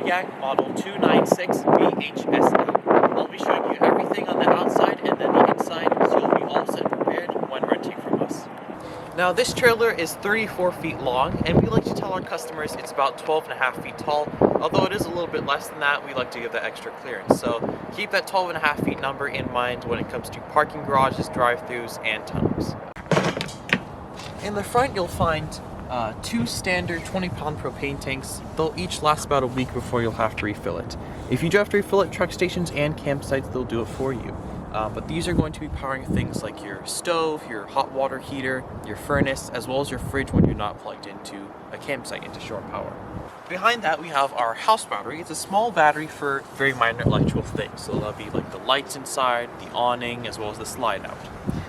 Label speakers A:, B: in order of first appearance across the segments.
A: Kodiak model 296 BHSE. I'll be showing you everything on the outside and then the inside, so you'll be all set prepared when renting from us. Now this trailer is 34 feet long, and we like to tell our customers it's about 12.5 feet tall. Although it is a little bit less than that, we like to give that extra clearance. So keep that 12.5 feet number in mind when it comes to parking garages, drive-thrus, and tunnels. In the front you'll find two standard 20-pound propane tanks. They'll each last about a week before you'll have to refill it. If you do have to refill it, truck stations and campsites, they'll do it for you. But these are going to be powering things like your stove, your hot water heater, your furnace, as well as your fridge when you're not plugged into a campsite into shore power. Behind that we have our house battery. It's a small battery for very minor electrical things. So that'll be like the lights inside, the awning, as well as the slide out.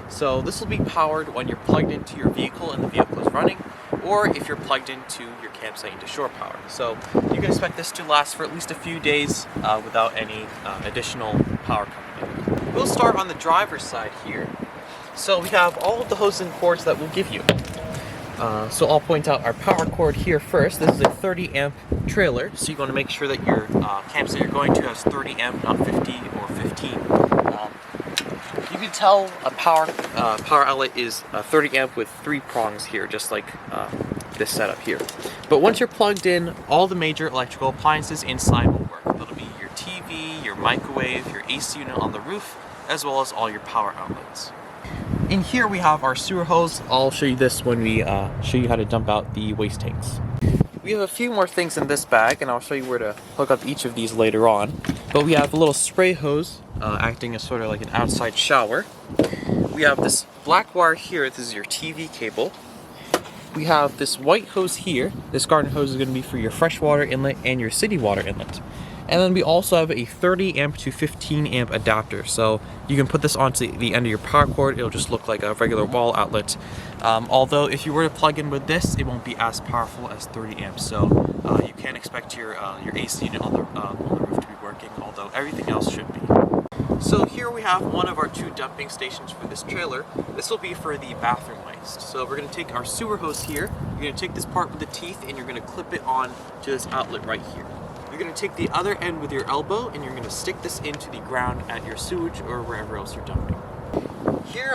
A: So this will be powered when you're plugged into your vehicle and the vehicle is running, or if you're plugged into your campsite into shore power. So you can expect this to last for at least a few days without any additional power coming in. We'll start on the driver's side here. So we have all of the hoses and cords that we'll give you. So I'll point out our power cord here first. This is a 30 amp trailer, so you want to make sure that your campsite you're going to has 30 amp, not 50 or 15. You can tell a power outlet is 30 amp with 3 prongs here, just like this setup here. But once you're plugged in, all the major electrical appliances inside will work. That'll be your TV, your microwave, your AC unit on the roof, as well as all your power outlets. In here we have our sewer hose. I'll show you this when we show you how to dump out the waste tanks. We have a few more things in this bag, and I'll show you where to hook up each of these later on. But we have a little spray hose acting as sort of like an outside shower. We have this black wire here. This is your TV cable. We have this white hose here. This garden hose is going to be for your freshwater inlet and your city water inlet. And then we also have a 30 amp to 15 amp adapter. So you can put this onto the end of your power cord. It'll just look like a regular wall outlet. Although if you were to plug in with this, it won't be as powerful as 30 amps. So you can expect your AC unit on the roof to be working, although everything else should be. So here we have one of our 2 dumping stations for this trailer. This will be for the bathroom waste. So we're going to take our sewer hose here. You're going to take this part with the teeth and you're going to clip it on to this outlet right here. You're going to take the other end with your elbow and you're going to stick this into the ground at your sewage or wherever else you're dumping. Here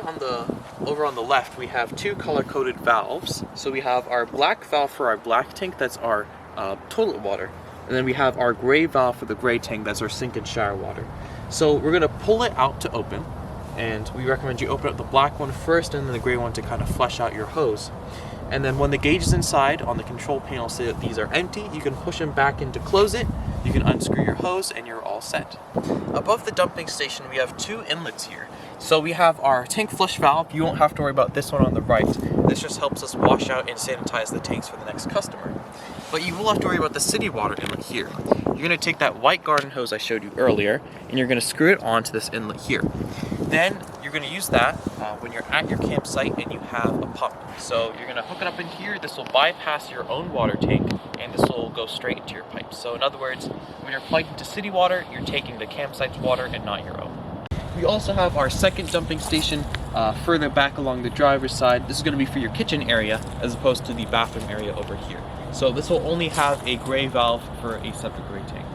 A: over on the left we have 2 color-coded valves. So we have our black valve for our black tank, that's our toilet water. And then we have our gray valve for the gray tank, that's our sink and shower water. So we're going to pull it out to open, and we recommend you open up the black one first and then the gray one to kind of flush out your hose. And then when the gauges inside on the control panel say that these are empty, you can push them back in to close it. You can unscrew your hose and you're all set. Above the dumping station we have 2 inlets here. So we have our tank flush valve. You won't have to worry about this one on the right. This just helps us wash out and sanitize the tanks for the next customer. But you will have to worry about the city water inlet here. You're going to take that white garden hose I showed you earlier and you're going to screw it onto this inlet here. Then you're going to use that when you're at your campsite and you have a pump. So you're going to hook it up in here. This will bypass your own water tank and this will go straight into your pipes. So in other words, when you're plugged into city water, you're taking the campsite's water and not your own. We also have our second dumping station further back along the driver's side. This is going to be for your kitchen area as opposed to the bathroom area over here. So this will only have a gray valve for a separate gray tank.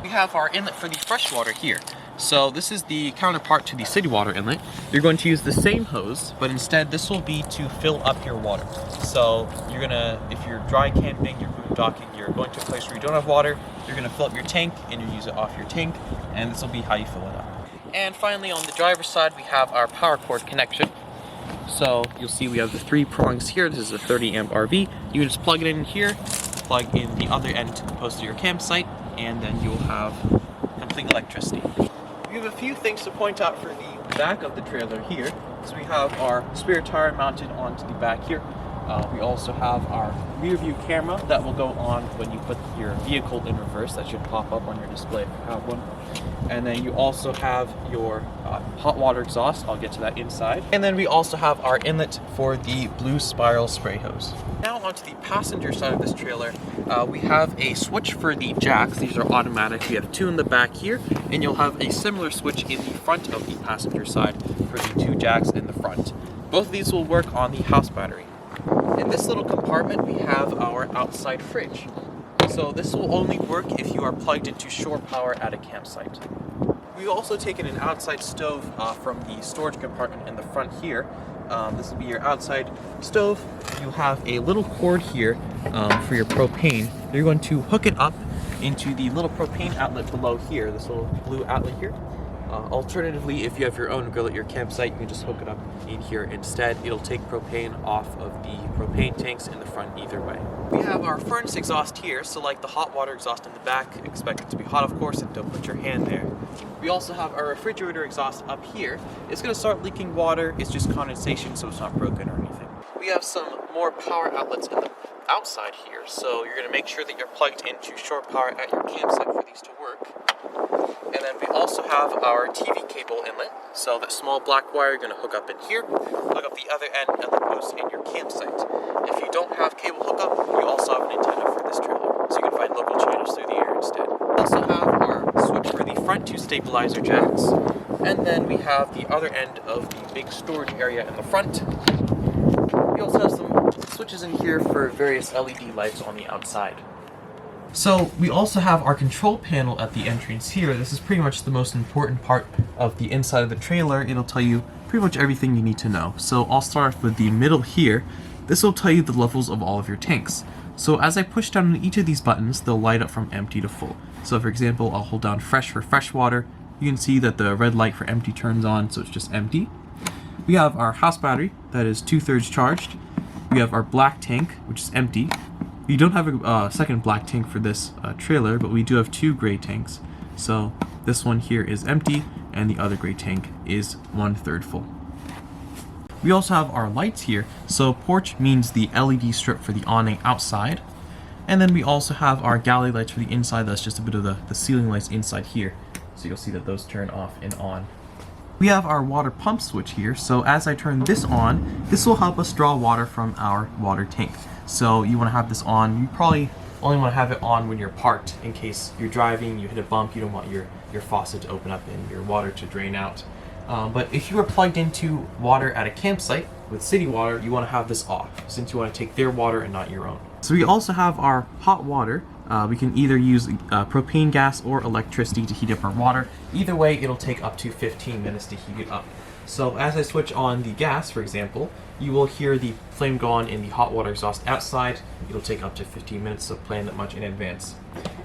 A: We have our inlet for the freshwater here. So this is the counterpart to the city water inlet. You're going to use the same hose, but instead this will be to fill up your water. So you're gonna, if you're dry camping, you're boondocking, you're going to a place where you don't have water, you're gonna fill up your tank and you use it off your tank, and this will be how you fill it up. And finally on the driver's side we have our power cord connection. So you'll see we have the 3 prongs here. This is a 30 amp RV. You can just plug it in here, plug in the other end opposed to your campsite, and then you'll have complete electricity. We have a few things to point out for the back of the trailer here. So we have our spare tire mounted onto the back here. We also have our rear view camera that will go on when you put your vehicle in reverse. That should pop up on your display if you have one. And then you also have your hot water exhaust. I'll get to that inside. And then we also have our inlet for the blue spiral spray hose. Now onto the passenger side of this trailer, we have a switch for the jacks. These are automatic. We have 2 in the back here, and you'll have a similar switch in the front of the passenger side for the 2 jacks in the front. Both of these will work on the house battery. In this little compartment, we have our outside fridge. So this will only work if you are plugged into shore power at a campsite. We've also taken an outside stove from the storage compartment in the front here. This will be your outside stove. You'll have a little cord here for your propane. You're going to hook it up into the little propane outlet below here, this little blue outlet here. Alternatively, if you have your own grill at your campsite, you can just hook it up in here instead. It'll take propane off of the propane tanks in the front either way. We have our furnace exhaust here, so like the hot water exhaust in the back, expect it to be hot of course, and don't put your hand there. We also have our refrigerator exhaust up here. It's going to start leaking water, it's just condensation, so it's not broken or anything. We have some more power outlets in the outside here, so you're going to make sure that you're plugged into shore power at your campsite for these to work. And then we also have our TV cable inlet, so that small black wire you're going to hook up in here, hook up the other end of the post in your campsite. If you don't have cable hookup, you also have an antenna for this trailer, so you can find local channels through the air instead. We also have our switch for the front two stabilizer jacks, and then we have the other end of the big storage area in the front. We also have some switches in here for various LED lights on the outside. So we also have our control panel at the entrance here. This is pretty much the most important part of the inside of the trailer. It'll tell you pretty much everything you need to know. So I'll start off with the middle here. This will tell you the levels of all of your tanks. So as I push down on each of these buttons, they'll light up from empty to full. So for example, I'll hold down fresh for fresh water. You can see that the red light for empty turns on, so it's just empty. We have our house battery that is 2/3 charged. We have our black tank, which is empty. We don't have a second black tank for this trailer, but we do have two gray tanks. So this one here is empty, and the other gray tank is 1/3 full. We also have our lights here. So porch means the LED strip for the awning outside. And then we also have our galley lights for the inside. That's just a bit of the ceiling lights inside here. So you'll see that those turn off and on. We have our water pump switch here. So as I turn this on, this will help us draw water from our water tank. So you want to have this on. You probably only want to have it on when you're parked, in case you're driving, you hit a bump, you don't want your faucet to open up and your water to drain out. But if you are plugged into water at a campsite with city water, you want to have this off, since you want to take their water and not your own. So we also have our hot water. We can either use propane gas or electricity to heat up our water. Either way, it'll take up to 15 minutes to heat it up. So as I switch on the gas, for example, you will hear the flame go on in the hot water exhaust outside. It'll take up to 15 minutes, so plan that much in advance.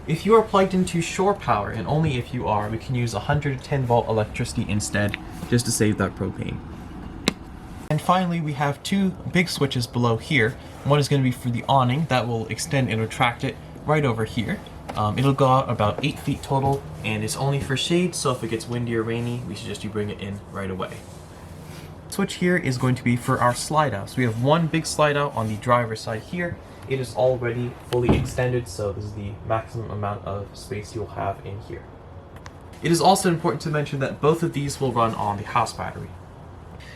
A: If you are plugged into shore power, and only if you are, we can use 110 volt electricity instead, just to save that propane. And finally, we have two big switches below here. One is going to be for the awning that will extend and retract it right over here. It'll go out about 8 feet total, and it's only for shade, so if it gets windy or rainy, we suggest you bring it in right away. Switch here is going to be for our slide out. So we have one big slide out on the driver's side here. It is already fully extended, so this is the maximum amount of space you'll have in here. It is also important to mention that both of these will run on the house battery.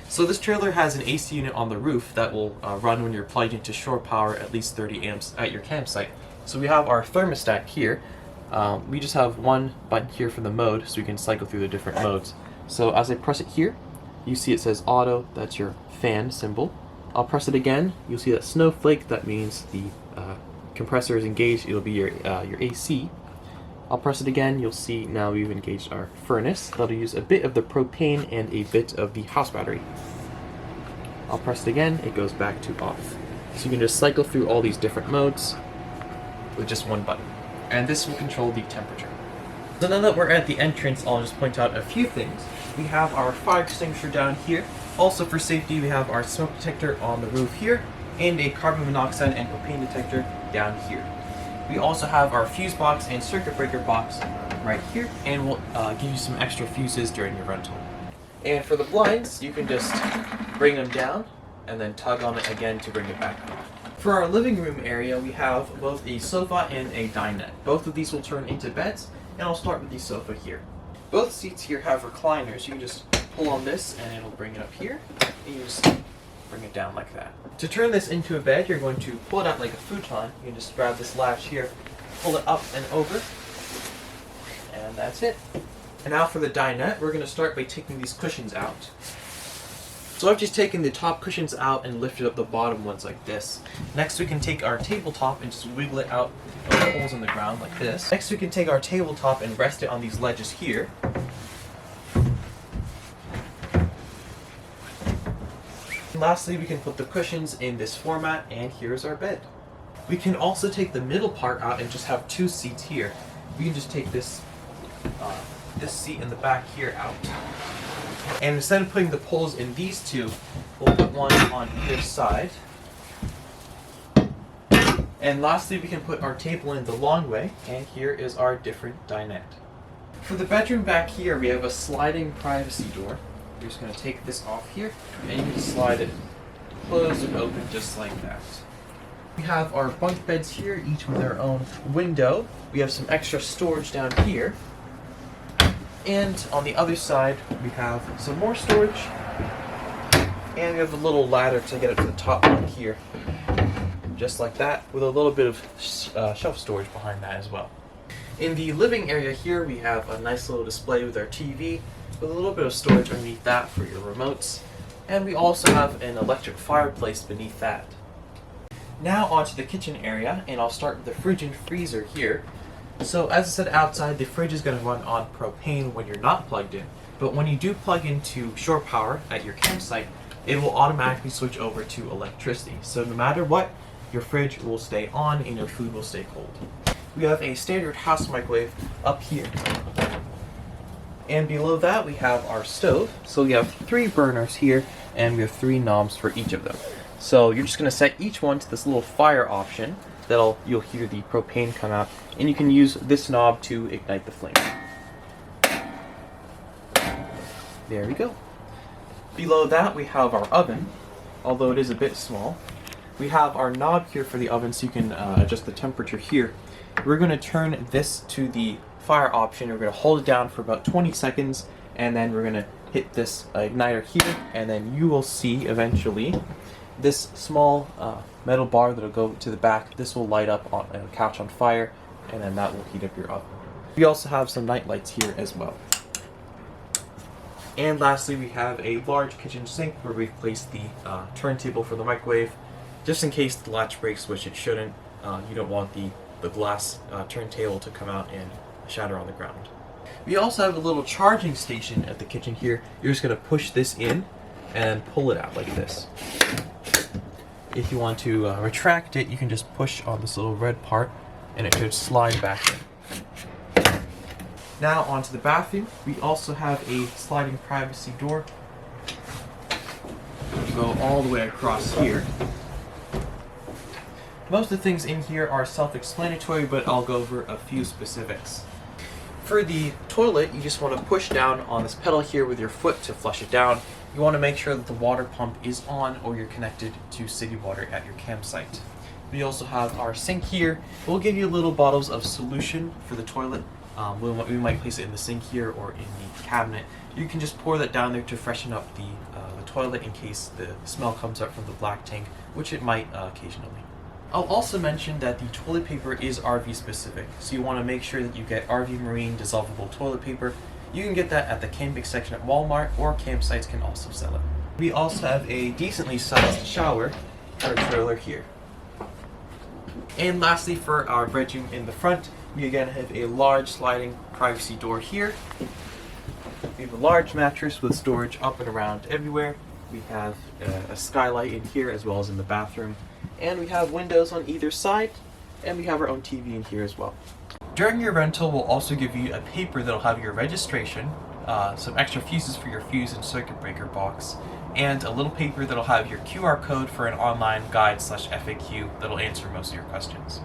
A: So this trailer has an AC unit on the roof that will run when you're plugged into shore power at least 30 amps at your campsite. So we have our thermostat here. We just have one button here for the mode, so you can cycle through the different modes. So as I press it here, you see it says auto, that's your fan symbol. I'll press it again, you'll see that snowflake, that means the compressor is engaged, it'll be your AC. I'll press it again, you'll see now we've engaged our furnace. That'll use a bit of the propane and a bit of the house battery. I'll press it again, it goes back to off. So you can just cycle through all these different modes with just one button. And this will control the temperature. So now that we're at the entrance, I'll just point out a few things. We have our fire extinguisher down here. Also for safety, we have our smoke detector on the roof here, and a carbon monoxide and propane detector down here. We also have our fuse box and circuit breaker box right here, and we'll give you some extra fuses during your rental. And for the blinds, you can just bring them down and then tug on it again to bring it back up. For our living room area, we have both a sofa and a dinette. Both of these will turn into beds, and I'll start with the sofa here. Both seats here have recliners. You can just pull on this and it'll bring it up here, and you just bring it down like that. To turn this into a bed, you're going to pull it out like a futon. You can just grab this latch here, pull it up and over, and that's it. And now for the dinette, we're going to start by taking these cushions out. So I've just taken the top cushions out and lifted up the bottom ones like this. Next we can take our tabletop and just wiggle it out of the holes in the ground like this. Next we can take our tabletop and rest it on these ledges here. And lastly, we can put the cushions in this format, and here's our bed. We can also take the middle part out and just have two seats here. We can just take this seat in the back here out. And instead of putting the poles in these two, we'll put one on either side. And lastly, we can put our table in the long way, and here is our different dinette. For the bedroom back here, we have a sliding privacy door. We're just going to take this off here, and you can slide it closed and open just like that. We have our bunk beds here, each with their own window. We have some extra storage down here. And on the other side, we have some more storage. And we have a little ladder to get up to the top bunk here. Just like that, with a little bit of shelf storage behind that as well. In the living area here, we have a nice little display with our TV, with a little bit of storage underneath that for your remotes. And we also have an electric fireplace beneath that. Now onto the kitchen area, and I'll start with the fridge and freezer here. So as I said outside, the fridge is going to run on propane when you're not plugged in. But when you do plug into shore power at your campsite, it will automatically switch over to electricity. So no matter what, your fridge will stay on and your food will stay cold. We have a standard house microwave up here. And below that we have our stove. So we have 3 burners here, and we have 3 knobs for each of them. So you're just going to set each one to this little fire option. You'll hear the propane come out, and you can use this knob to ignite the flame. There we go. Below that we have our oven, although it is a bit small. We have our knob here for the oven, so you can adjust the temperature here. We're going to turn this to the fire option. We're going to hold it down for about 20 seconds, and then we're going to hit this igniter here, and then you will see eventually this small metal bar that'll go to the back. This will light up and it'll catch on fire, and then that will heat up your oven. We also have some night lights here as well. And lastly, we have a large kitchen sink where we've placed the turntable for the microwave, just in case the latch breaks, which it shouldn't. You don't want the glass turntable to come out and shatter on the ground. We also have a little charging station at the kitchen here. You're just going to push this in and pull it out like this. If you want to retract it, you can just push on this little red part and it should slide back in. Now onto the bathroom. We also have a sliding privacy door. Go all the way across here. Most of the things in here are self-explanatory, but I'll go over a few specifics. For the toilet, you just want to push down on this pedal here with your foot to flush it down. You want to make sure that the water pump is on, or you're connected to city water at your campsite. We also have our sink here. We'll give you little bottles of solution for the toilet. We might place it in the sink here or in the cabinet. You can just pour that down there to freshen up the toilet in case the smell comes up from the black tank, which it might occasionally. I'll also mention that the toilet paper is RV specific, so you want to make sure that you get RV Marine dissolvable toilet paper. You can get that at the camping section at Walmart, or campsites can also sell it. We also have a decently sized shower for a trailer here. And lastly, for our bedroom in the front, we again have a large sliding privacy door here. We have a large mattress with storage up and around everywhere. We have a skylight in here as well as in the bathroom. And we have windows on either side, and we have our own TV in here as well. During your rental, we'll also give you a paper that'll have your registration, some extra fuses for your fuse and circuit breaker box, and a little paper that'll have your QR code for an online guide/FAQ that'll answer most of your questions.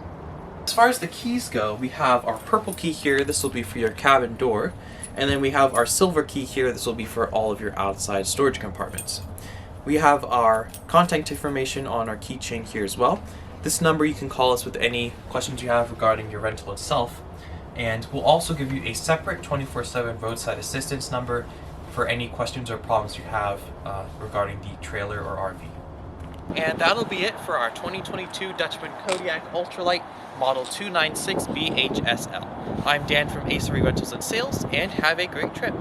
A: As far as the keys go, we have our purple key here. This will be for your cabin door. And then we have our silver key here. This will be for all of your outside storage compartments. We have our contact information on our keychain here as well. This number, you can call us with any questions you have regarding your rental itself. And we'll also give you a separate 24/7 roadside assistance number for any questions or problems you have regarding the trailer or RV. And that'll be it for our 2022 Dutchmen Kodiak Ultralight Model 296 BHSL. I'm Dan from Ace Rentals and Sales, and have a great trip.